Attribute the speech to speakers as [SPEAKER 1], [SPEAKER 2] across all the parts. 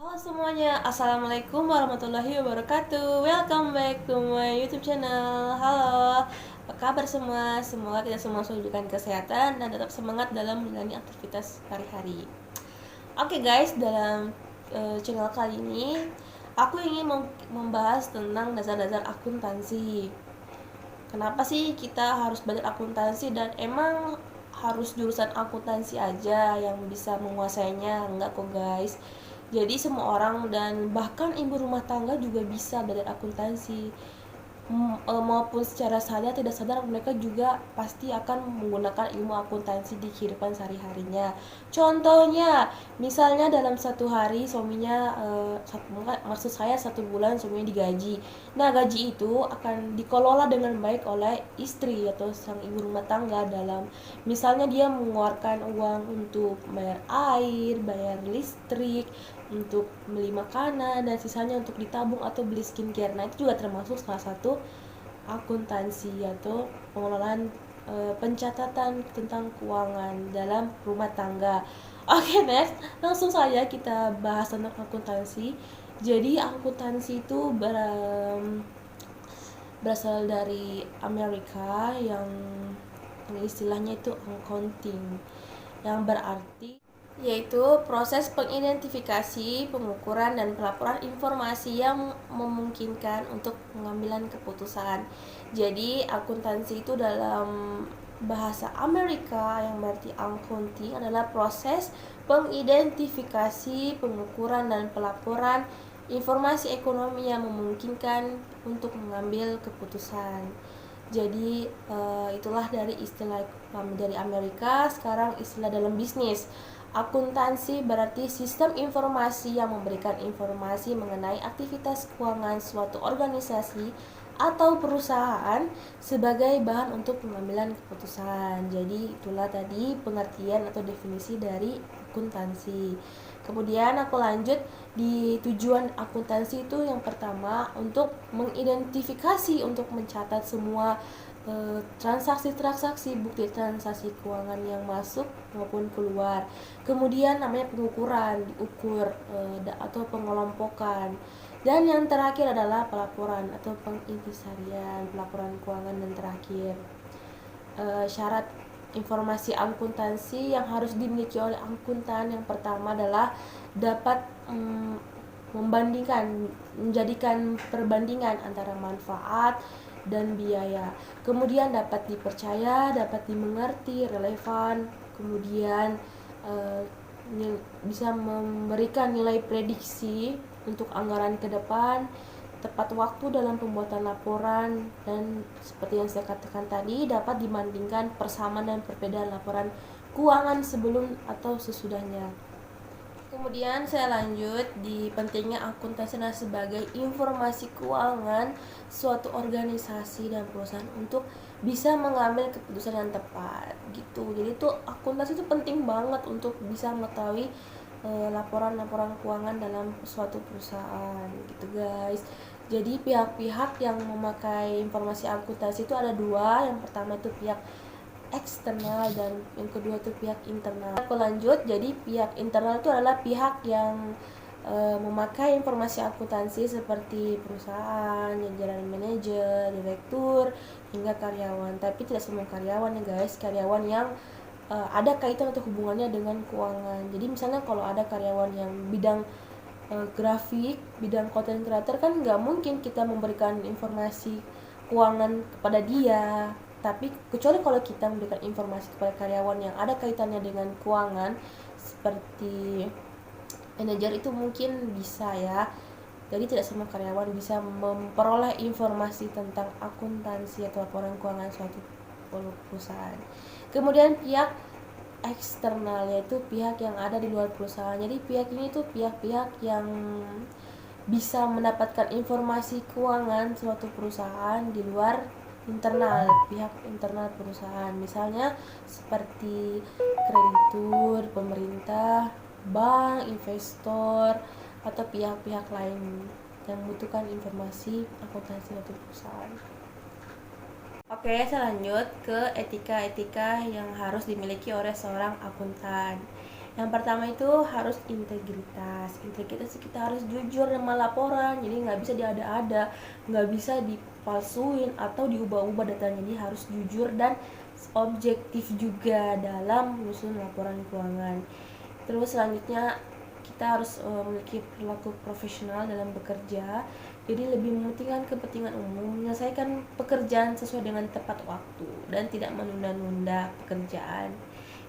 [SPEAKER 1] Halo semuanya, Assalamualaikum warahmatullahi wabarakatuh. Welcome back to my YouTube channel. Halo, apa kabar semua? Semoga kita semua selalu diberikan kesehatan dan tetap semangat dalam menjalani aktivitas hari-hari. Oke guys, dalam channel kali ini aku ingin membahas tentang dasar-dasar akuntansi. Kenapa sih kita harus belajar akuntansi, dan emang harus jurusan akuntansi aja yang bisa menguasainya? Enggak kok guys. Jadi semua orang dan bahkan ibu rumah tangga juga bisa belajar akuntansi. Maupun secara sadar tidak sadar mereka juga pasti akan menggunakan ilmu akuntansi di kehidupan sehari-harinya. Contohnya, misalnya dalam satu hari suaminya, maksud saya satu bulan suaminya digaji. Nah, gaji itu akan dikelola dengan baik oleh istri atau sang ibu rumah tangga. Dalam misalnya dia mengeluarkan uang untuk bayar air, bayar listrik, untuk beli makanan, dan sisanya untuk ditabung atau beli skincare. Nah, itu juga termasuk salah satu akuntansi atau pengelolaan, pencatatan tentang keuangan dalam rumah tangga. Oke, next, langsung saja kita bahas tentang akuntansi. Jadi akuntansi itu berasal dari Amerika yang istilahnya itu accounting, yang berarti yaitu proses pengidentifikasi, pengukuran, dan pelaporan informasi yang memungkinkan untuk pengambilan keputusan. Jadi akuntansi itu dalam bahasa Amerika yang berarti accounting adalah proses pengidentifikasi, pengukuran, dan pelaporan informasi ekonomi yang memungkinkan untuk mengambil keputusan. Jadi itulah dari istilah dari Amerika. Sekarang istilah dalam bisnis, akuntansi berarti sistem informasi yang memberikan informasi mengenai aktivitas keuangan suatu organisasi atau perusahaan sebagai bahan untuk pengambilan keputusan. Jadi itulah tadi pengertian atau definisi dari akuntansi. Kemudian aku lanjut di tujuan akuntansi itu, yang pertama untuk mengidentifikasi, untuk mencatat semua transaksi-transaksi, bukti transaksi keuangan yang masuk maupun keluar. Kemudian namanya pengukuran, diukur atau pengelompokan. Dan yang terakhir adalah pelaporan atau pengintisarian, pelaporan keuangan. Dan terakhir, syarat informasi akuntansi yang harus dimiliki oleh akuntan yang pertama adalah dapat menjadikan perbandingan antara manfaat dan biaya. Kemudian dapat dipercaya, dapat dimengerti, relevan. Kemudian bisa memberikan nilai prediksi untuk anggaran ke depan, tepat waktu dalam pembuatan laporan, dan seperti yang saya katakan tadi, dapat dibandingkan persamaan dan perbedaan laporan keuangan sebelum atau sesudahnya. Kemudian saya lanjut di pentingnya akuntansi sebagai informasi keuangan suatu organisasi dan perusahaan untuk bisa mengambil keputusan yang tepat gitu. Jadi tuh akuntansi itu penting banget untuk bisa mengetahui laporan-laporan keuangan dalam suatu perusahaan gitu guys. Jadi pihak-pihak yang memakai informasi akuntansi itu ada dua. Yang pertama itu pihak eksternal dan yang kedua itu pihak internal. Aku lanjut, jadi pihak internal itu adalah pihak yang memakai informasi akuntansi seperti perusahaan, jajaran manajer, direktur, hingga karyawan. Tapi tidak semua karyawan ya guys, karyawan yang ada kaitan atau hubungannya dengan keuangan. Jadi misalnya kalau ada karyawan yang bidang grafik, bidang content creator, kan nggak mungkin kita memberikan informasi keuangan kepada dia. Tapi kecuali kalau kita memberikan informasi kepada karyawan yang ada kaitannya dengan keuangan seperti manajer, itu mungkin bisa ya. Jadi tidak semua karyawan bisa memperoleh informasi tentang akuntansi atau laporan keuangan suatu perusahaan. Kemudian pihak eksternal, yaitu pihak yang ada di luar perusahaan. Jadi pihak ini tuh pihak-pihak yang bisa mendapatkan informasi keuangan suatu perusahaan di luar internal, pihak internal perusahaan. Misalnya seperti kreditur, pemerintah, bank, investor, atau pihak-pihak lain yang membutuhkan informasi akuntansi suatu perusahaan. Oke, saya lanjut ke etika-etika yang harus dimiliki oleh seorang akuntan. Yang pertama itu harus integritas. Integritas kita harus jujur sama laporan, jadi nggak bisa diada-ada, nggak bisa dipalsuin atau diubah-ubah datanya. Jadi harus jujur dan objektif juga dalam menyusun laporan keuangan. Terus selanjutnya kita harus memiliki perilaku profesional dalam bekerja. Jadi lebih mementingkan kepentingan umum, menyelesaikan pekerjaan sesuai dengan tepat waktu dan tidak menunda-nunda pekerjaan.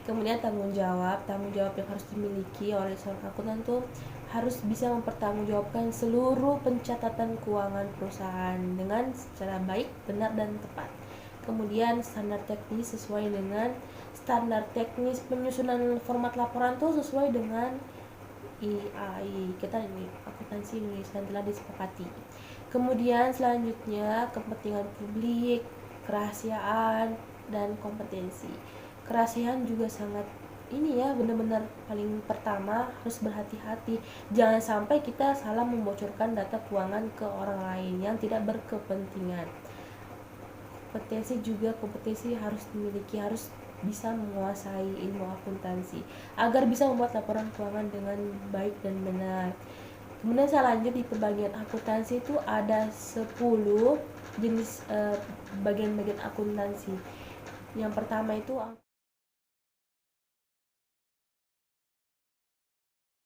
[SPEAKER 1] Kemudian tanggung jawab yang harus dimiliki oleh seorang akuntan tuh harus bisa mempertanggungjawabkan seluruh pencatatan keuangan perusahaan dengan secara baik, benar, dan tepat. Kemudian standar teknis sesuai dengan standar teknis penyusunan format laporan tuh sesuai dengan IAI kita ini akuntansi Indonesia yang telah disepakati. Kemudian selanjutnya kepentingan publik, kerahasiaan, dan kompetensi. Kerahasiaan juga sangat ini ya, benar-benar paling pertama harus berhati-hati, jangan sampai kita salah membocorkan data keuangan ke orang lain yang tidak berkepentingan. Kompetensi harus dimiliki, harus bisa menguasai ilmu akuntansi agar bisa membuat laporan keuangan dengan baik dan benar. Kemudian saya lanjut di pembagian akuntansi itu ada 10 jenis bagian-bagian akuntansi. Yang pertama itu